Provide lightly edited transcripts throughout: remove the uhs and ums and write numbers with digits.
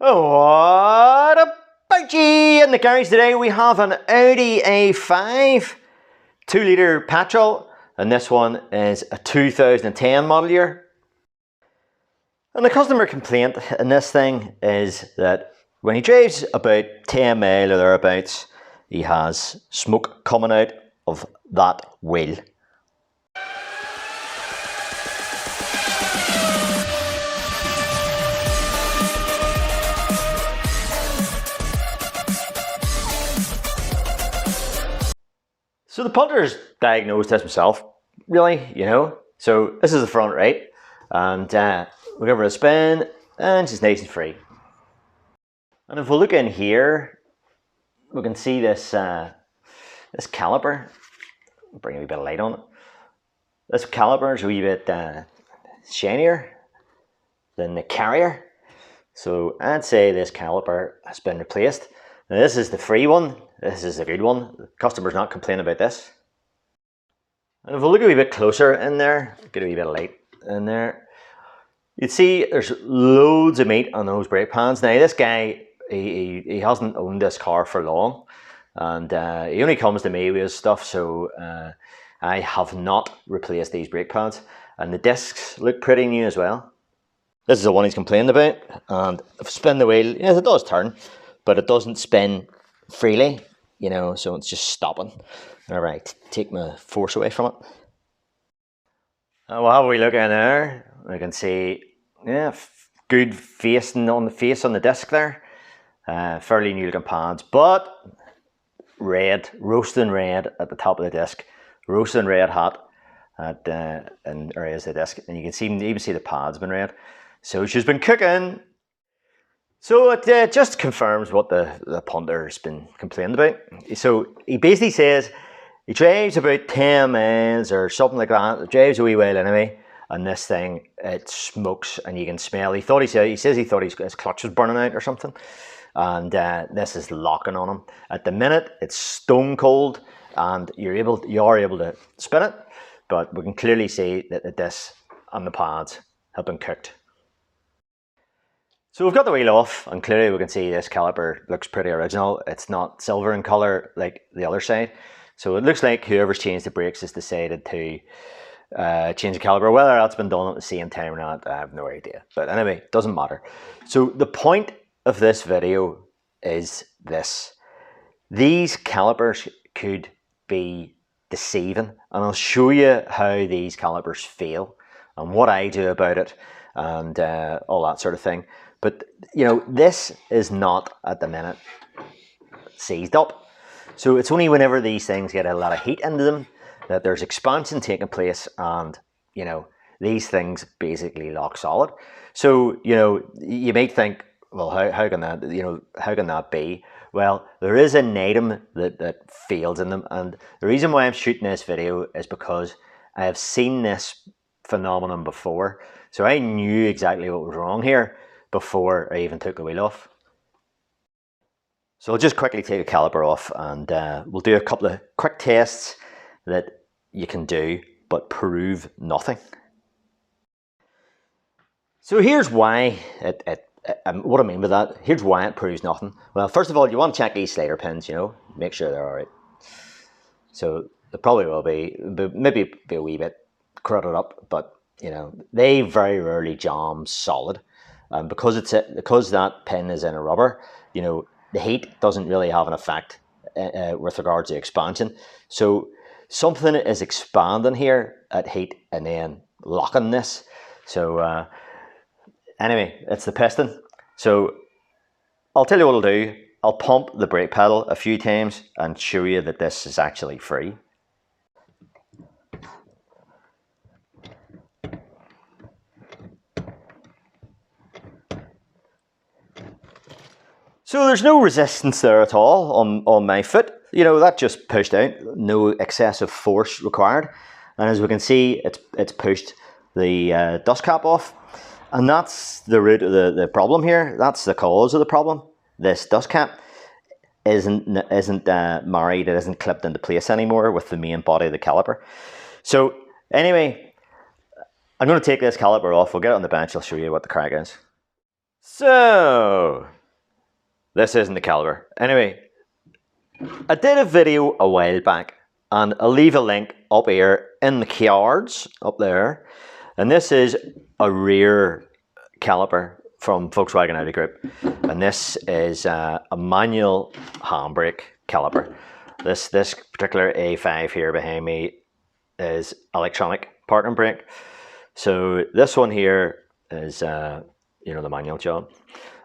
What about you in the garage today? We have an Audi A5 2-litre petrol, and this one is a 2010 model year. And the customer complaint in this thing is that when he drives about 10 mile or thereabouts, he has smoke coming out of that wheel. So the punter's diagnosed this himself, really, So this is the front right, and we give her a spin, and she's nice and free. And if we look in here, we can see this this caliper. I'll bring a wee bit of light on it. This caliper is a wee bit shinier than the carrier, so I'd say this caliper has been replaced. Now this is the free one. This is a good one. The customer's not complaining about this. And if we look a wee bit closer in there, get a wee bit of light in there, you'd see there's loads of meat on those brake pads. Now this guy, he hasn't owned this car for long, and he only comes to me with his stuff, so I have not replaced these brake pads. And the discs look pretty new as well. This is the one he's complained about, and if I spin the wheel, yes, it does turn, but it doesn't spin freely, so it's just stopping. All right, take my force away from it. We'll have a wee look in there. We can see, yeah, good facing on the face on the disc there. Fairly new looking pads, but red, roasting red at the top of the disc, roasting red hot at in areas of the disc, and you can even see the pads been red. So she's been cooking. So it just confirms what the punter's been complaining about. So he basically says he drives about 10 miles or something like that. It drives a wee while anyway, and this thing, it smokes and you can smell. He says he thought his clutch was burning out or something, and this is locking on him. At the minute, it's stone cold, and you are able to spin it, but we can clearly see that the disc and the pads have been cooked. So we've got the wheel off, and clearly we can see this caliper looks pretty original. It's not silver in colour like the other side. So it looks like whoever's changed the brakes has decided to change the caliper. Whether that's been done at the same time or not, I have no idea. But anyway, it doesn't matter. So the point of this video is this. These calipers could be deceiving, and I'll show you how these calipers fail and what I do about it and all that sort of thing. But this is not at the minute seized up. So it's only whenever these things get a lot of heat into them that there's expansion taking place, and these things basically lock solid. So you might think, well, how can that be? Well, there is an item that fails in them, and the reason why I'm shooting this video is because I have seen this phenomenon before. So I knew exactly what was wrong here before I even took the wheel off. So I'll just quickly take the caliper off, and we'll do a couple of quick tests that you can do but prove nothing. So here's why what I mean by that. Here's why it proves nothing. Well, first of all, you want to check these slider pins, make sure they're all right. So they probably will be, maybe be a wee bit crowded up, but they very rarely jam solid. Because that pin is in a rubber, the heat doesn't really have an effect with regards to expansion. So something is expanding here at heat and then locking this. So anyway, it's the piston. So I'll tell you what I'll do. I'll pump the brake pedal a few times and show you that this is actually free. So there's no resistance there at all on my foot. That just pushed out, no excessive force required. And as we can see, it's pushed the dust cap off. And that's the root of the problem here. That's the cause of the problem. This dust cap isn't married, it isn't clipped into place anymore with the main body of the caliper. So anyway, I'm going to take this caliper off. We'll get it on the bench. I'll show you what the crack is. So, this isn't the caliper. Anyway, I did a video a while back, and I'll leave a link up here in the cards, up there. And this is a rear caliper from Volkswagen Audi Group. And this is a manual handbrake caliper. This particular A5 here behind me is electronic parking brake. So this one here is you know, the manual job,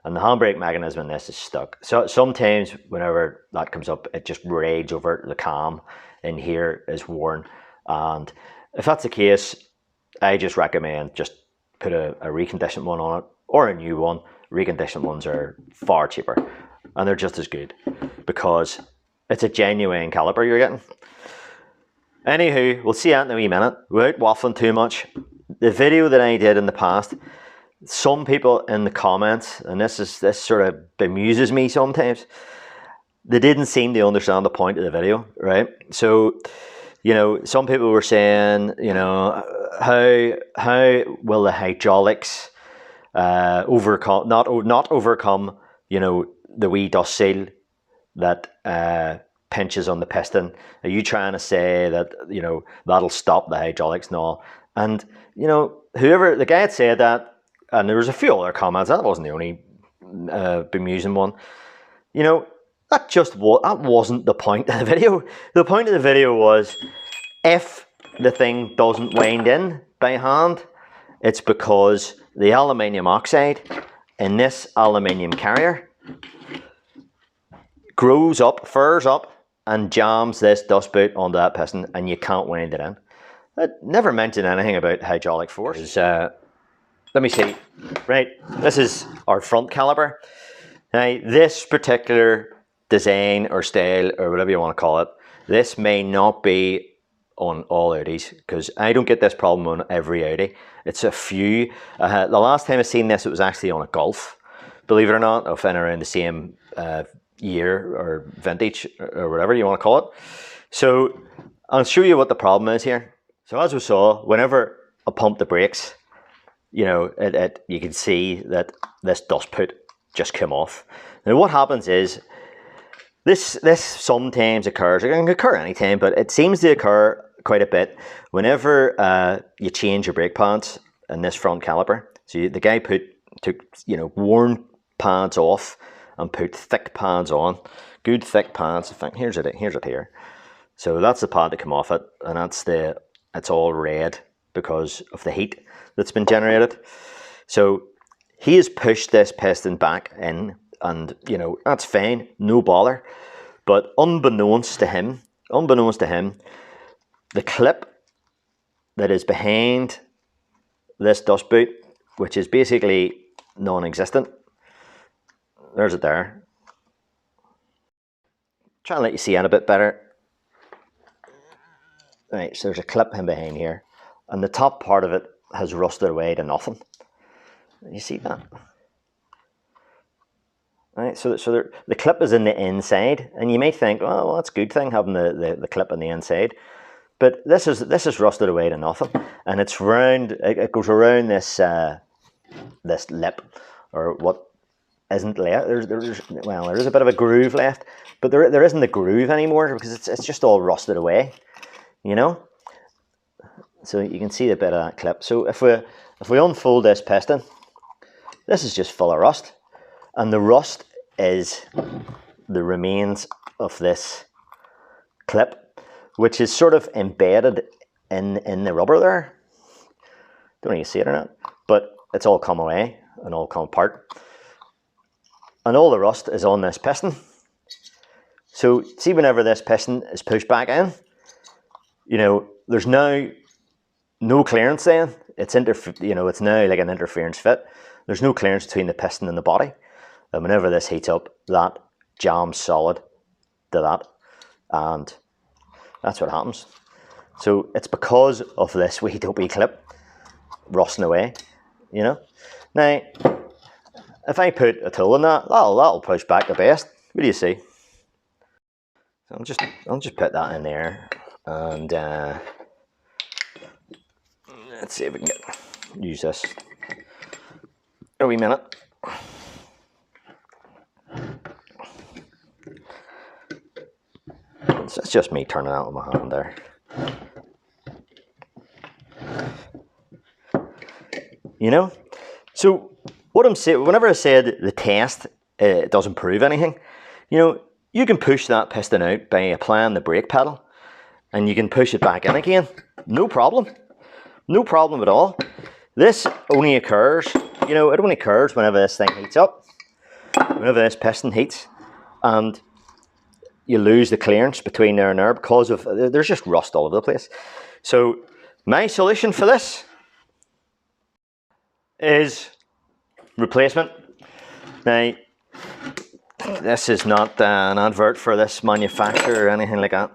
and the handbrake mechanism in this is stuck. So sometimes whenever that comes up, it just rages over the cam in here is worn, and if that's the case, I just recommend just put a reconditioned one on it or a new one. Reconditioned ones are far cheaper and they're just as good because it's a genuine caliper you're getting. Anywho, we'll see that in a wee minute. Without waffling too much, the video that I did in the past, some people in the comments, and this sort of bemuses me sometimes, they didn't seem to understand the point of the video, right? So, you know, some people were saying, you know, how will the hydraulics overcome, not overcome, you know, the wee dust seal that pinches on the piston? Are you trying to say that, you know, that'll stop the hydraulics and all? And, you know, whoever, the guy had said that, and there was a few other comments, that wasn't the only bemusing one. You know, that wasn't the point of the video. The point of the video was, if the thing doesn't wind in by hand, it's because the aluminium oxide in this aluminium carrier grows up, furs up, and jams this dust boot onto that piston, and you can't wind it in. I never mentioned anything about hydraulic force. Let me see. Right, this is our front caliper. Now, this particular design or style, or whatever you want to call it, this may not be on all Audis, because I don't get this problem on every Audi. It's a few. The last time I seen this, it was actually on a Golf, believe it or not, of in around the same year or vintage or whatever you want to call it. So I'll show you what the problem is here. So as we saw, whenever I pump the brakes, you know, you can see that this dust boot just came off. Now what happens is, this sometimes occurs, it can occur anytime, but it seems to occur quite a bit whenever you change your brake pads in this front caliper. So the guy took you know, worn pads off and put thick pads on, good thick pads. In fact, here's it here. So that's the pad that came off it, and it's all red because of the heat that's been generated. So he has pushed this piston back in, and you know, that's fine, no bother. But unbeknownst to him, the clip that is behind this dust boot, which is basically non-existent, there's it there. Try and let you see it a bit better. Right, so there's a clip in behind here, and the top part of it has rusted away to nothing. You see that? Right, so the clip is in the inside, and you might think, oh, well, that's a good thing having the clip on the inside, but this is rusted away to nothing, and it's round. It goes around this this lip, or what isn't left. There is a bit of a groove left, but there isn't a groove anymore because it's just all rusted away, you know. So you can see a bit of that clip. So if we unfold this piston, this is just full of rust, and the rust is the remains of this clip, which is sort of embedded in the rubber there. Don't know if you see it or not, but it's all come away and all come apart, and all the rust is on this piston. So see, whenever this piston is pushed back in, you know, there's now no clearance then. It's it's now like an interference fit. There's no clearance between the piston and the body. And whenever this heats up, that jams solid to that. And that's what happens. So it's because of this wee dopey clip rusting away, you know. Now, if I put a tool in that, that'll push back the best. What do you see? So I'll just put that in there, and let's see if we can use this a wee minute. It's just me turning out with my hand there. You know? So what I'm saying, whenever I said the test doesn't prove anything, you know, you can push that piston out by applying the brake pedal, and you can push it back in again. No problem. No problem at all. This only occurs, you know, it only occurs whenever this thing heats up, whenever this piston heats, and you lose the clearance between there and there because of, there's just rust all over the place. So my solution for this is replacement. Now, this is not an advert for this manufacturer or anything like that.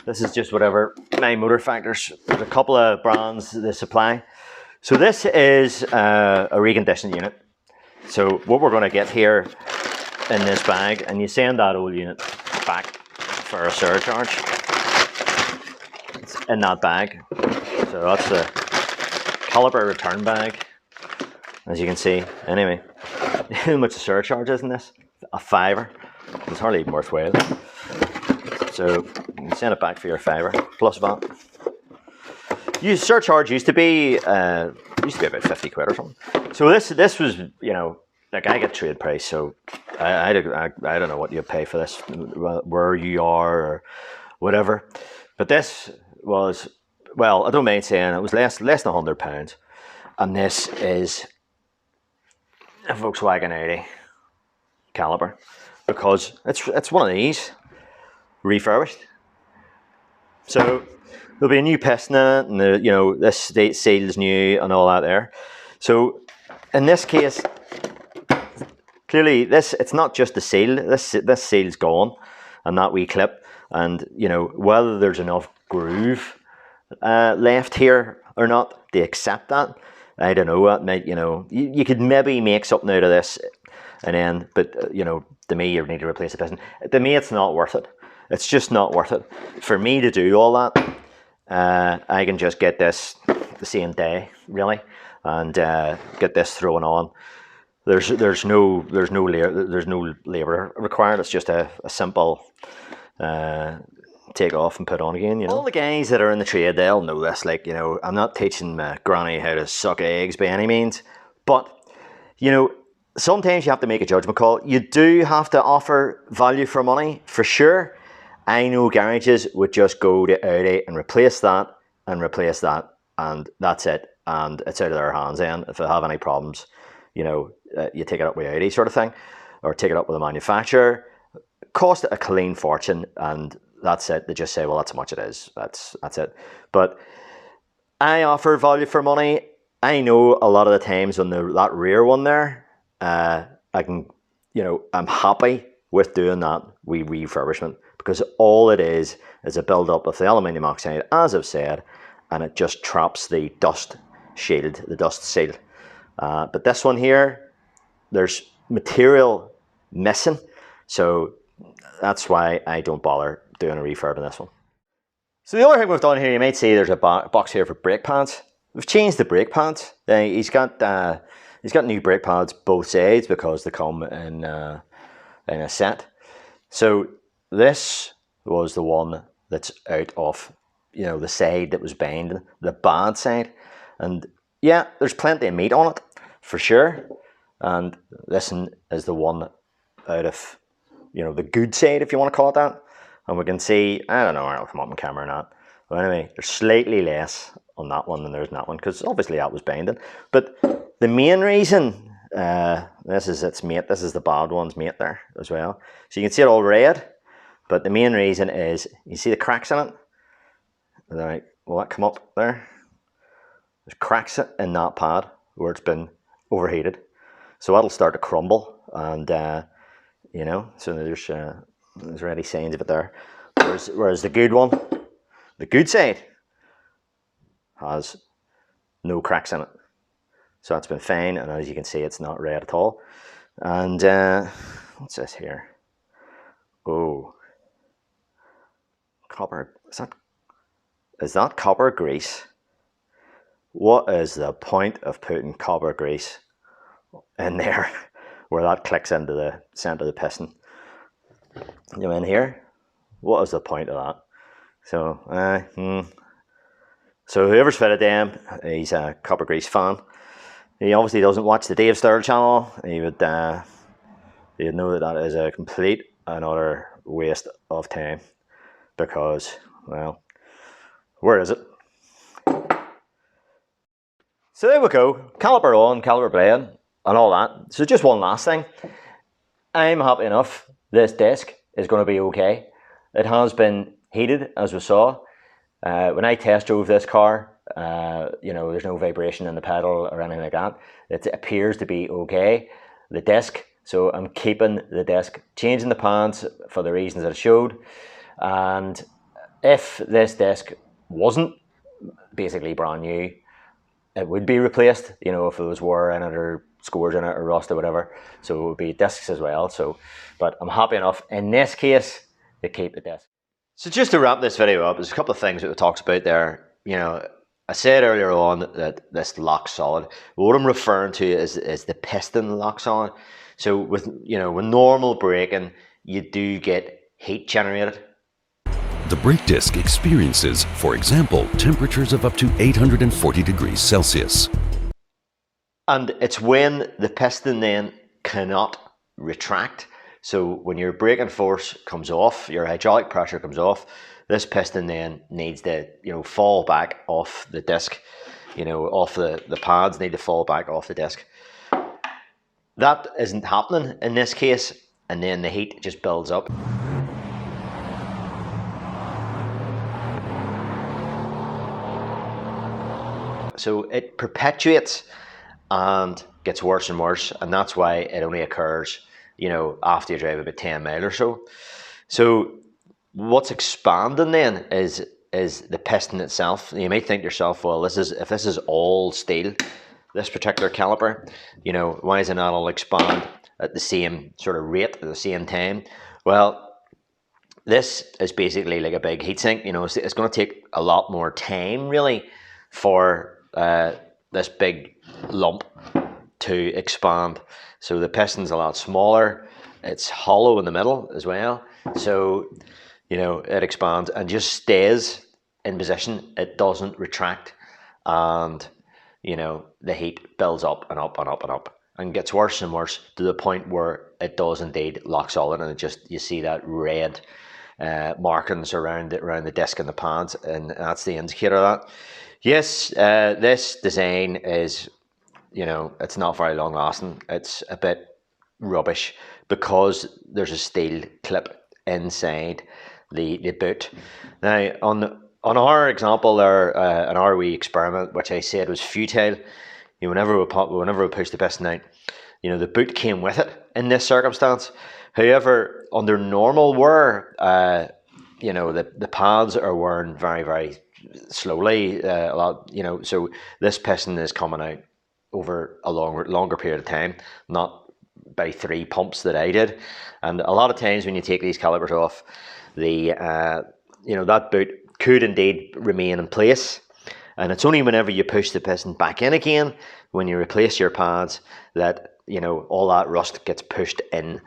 This is just whatever my motor factors. There's a couple of brands they supply. So this is a reconditioned unit. So what we're going to get here in this bag, and you send that old unit back for a surcharge. It's in that bag. So that's the caliper return bag, as you can see. Anyway, how much the surcharge is in this? A £5. It's hardly even worthwhile. So you can send it back for your £5 plus VAT. Surcharge used to be about 50 quid or something. So this was, you know, like I get trade price, so I don't know what you pay for this, where you are or whatever. But this was, well, I don't mind saying it was less than £100, and this is a Volkswagen Audi caliper, because it's one of these refurbished. So there'll be a new piston in it, and you know, this seal's new and all that there. So in this case, clearly it's not just the seal. This seal's gone, and that wee clip, and you know, whether there's enough groove left here or not to accept that, I don't know. That might, you know, you could maybe make something out of this, and then, but you know, to me, you need to replace the piston. To me, it's not worth it. It's just not worth it for me to do all that. I can just get this the same day, really, and get this thrown on. There's no labor required. It's just a simple take off and put on again. You know, all the guys that are in the trade, they'll know this. Like, you know, I'm not teaching my granny how to suck eggs by any means, but you know, sometimes you have to make a judgment call. You do have to offer value for money, for sure. I know garages would just go to Audi and replace that, and that's it, and it's out of their hands then. If they have any problems, you know, you take it up with Audi sort of thing, or take it up with a manufacturer, cost a clean fortune, and that's it. They just say, well, that's how much it is. That's it. But I offer value for money. I know a lot of the times when that rear one there, I can, you know, I'm happy with doing that refurbishment, because all it is a build up of the aluminium oxide, as I've said, and it just traps the dust shield, the dust seal. But this one here, there's material missing, so that's why I don't bother doing a refurb on this one. So the other thing we've done here, you might see there's a box here for brake pads. We've changed the brake pads. He's got new brake pads both sides, because they come in a set. So this was the one that's out of, you know, the side that was binding, the bad side. And yeah, there's plenty of meat on it, for sure. And this is the one out of, you know, the good side, if you want to call it that. And we can see, I don't know, I'll come up on camera or not. But anyway, there's slightly less on that one than there's in that one, because obviously that was binding. But the main reason, this is its mate, this is the bad one's mate there as well. So you can see it all red. But the main reason is, you see the cracks in it? Right, will that come up there? There's cracks in that pad where it's been overheated. So that'll start to crumble, and you know, so there's already signs of it there. Whereas the good one, the good side, has no cracks in it. So that's been fine, and as you can see, it's not red at all. And what's this here? Oh, copper. Is that copper grease? What is the point of putting copper grease in there where that clicks into the center of the piston? You in here, what is the point of that? So, so whoever's fitted them, he's a Copper Grease fan. He obviously doesn't watch the Dave Stern channel. He'd know that that is a complete and utter waste of time because, well, where is it? So there we go, caliper on, caliper playing, and all that. So just one last thing. I'm happy enough this disc is going to be okay. It has been heated, as we saw. When I test drove this car, there's no vibration in the pedal or anything like that. It appears to be okay. The disc, so I'm keeping the disc, changing the pants for the reasons that I showed. And if this disc wasn't basically brand new, it would be replaced, if there was wear in it or scores in it or rust or whatever. So it would be discs as well. But I'm happy enough in this case to keep the disc. So just to wrap this video up, there's a couple of things that we talked about there. I said earlier on that this lock solid. What I'm referring to is the piston lock solid. So with normal braking, you do get heat generated. The brake disc experiences, for example, temperatures of up to 840 degrees Celsius. And it's when the piston then cannot retract. So when your braking force comes off, your hydraulic pressure comes off, this piston then needs to fall back off the disc, off the pads need to fall back off the disc. That isn't happening in this case, and then the heat just builds up. So it perpetuates and gets worse and worse, and that's why it only occurs, after you drive about 10 miles or so. So what's expanding then is the piston itself. You might think to yourself, well, if this is all steel, this particular caliper, why does it not all expand at the same sort of rate at the same time? Well, this is basically like a big heatsink. It's going to take a lot more time really for this big lump to expand. So the piston's a lot smaller. It's hollow in the middle as well. So it expands and just stays in position. It doesn't retract, and the heat builds up and up and up and up and gets worse and worse to the point where it does indeed lock solid, and you see that red markings around the disc and the pads, and that's the indicator of that. Yes, this design is, it's not very long lasting. It's a bit rubbish because there's a steel clip inside the boot. Now, on our example there, an ROE experiment, which I said was futile, whenever we pushed the piston out, the boot came with it in this circumstance. However, under normal wear, the pads are worn very, very slowly, a lot, so this piston is coming out over a longer period of time, not by 3 pumps that I did. And a lot of times when you take these calipers off, that boot could indeed remain in place, and it's only whenever you push the piston back in again, when you replace your pads, that all that rust gets pushed in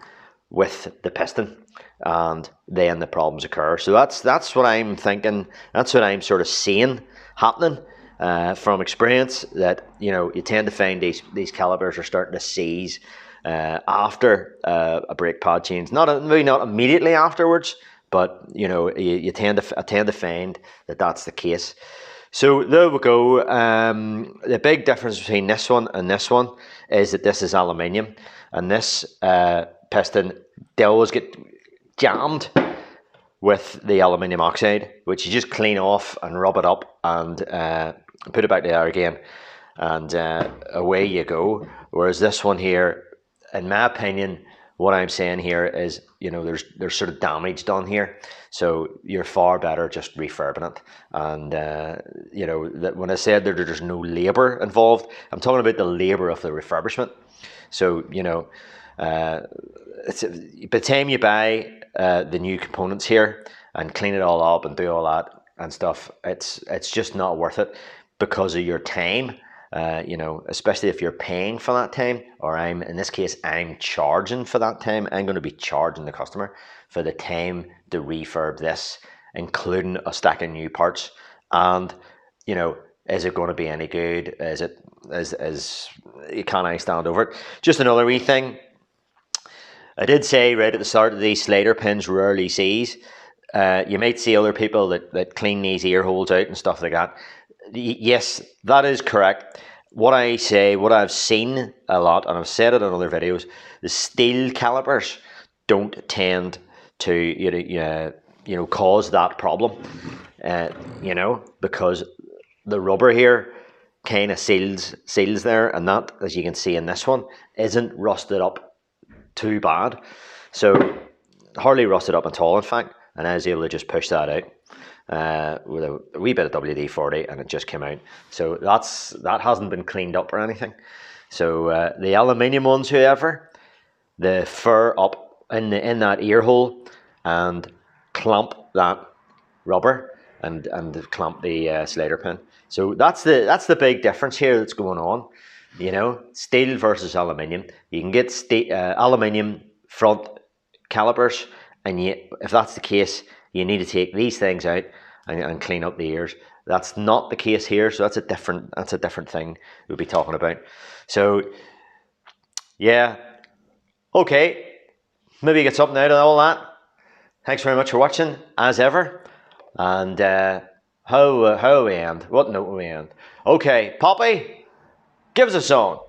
with the piston, and then the problems occur. So that's what I'm thinking. That's what I'm sort of seeing happening from experience. That you tend to find these calipers are starting to seize after a brake pad change. Maybe not immediately afterwards, but you tend to find that that's the case. So there we go. The big difference between this one and this one is that this is aluminium, and this piston does get jammed with the aluminium oxide, which you just clean off and rub it up and put it back there again, and away you go. Whereas this one here, in my opinion, what I'm saying here is, there's sort of damage done here, so you're far better just refurbing it. And that when I said that there's no labour involved, I'm talking about the labour of the refurbishment. So it's, by the time you buy the new components here and clean it all up and do all that and stuff, it's just not worth it because of your time You know, especially if you're paying for that time, or in this case, I'm charging for that time. I'm going to be charging the customer for the time to refurb this, including a stack of new parts. And, you know, is it going to be any good? Can I stand over it? Just another wee thing. I did say right at the start of these slider pins rarely sees. You might see other people that clean these ear holes out and stuff like that. Yes, that is correct. What I've seen a lot, and I've said it in other videos, the steel calipers don't tend to cause that problem. Because the rubber here kind of seals there, and that, as you can see in this one, isn't rusted up too bad. So hardly rusted up at all, in fact, and I was able to just push that out with a wee bit of WD-40, and it just came out. So that hasn't been cleaned up or anything. So the aluminium ones, however, the fur up in that ear hole and clamp that rubber and clamp the slider pin. So that's the big difference here that's going on. You know, steel versus aluminium. You can get aluminium front calipers, and if that's the case, you need to take these things out and clean up the ears. That's not the case here, so that's a different thing we'll be talking about. So yeah, okay, maybe get something out of all that. Thanks very much for watching, as ever. And how we end? What note we end? Okay, Poppy, give us a song.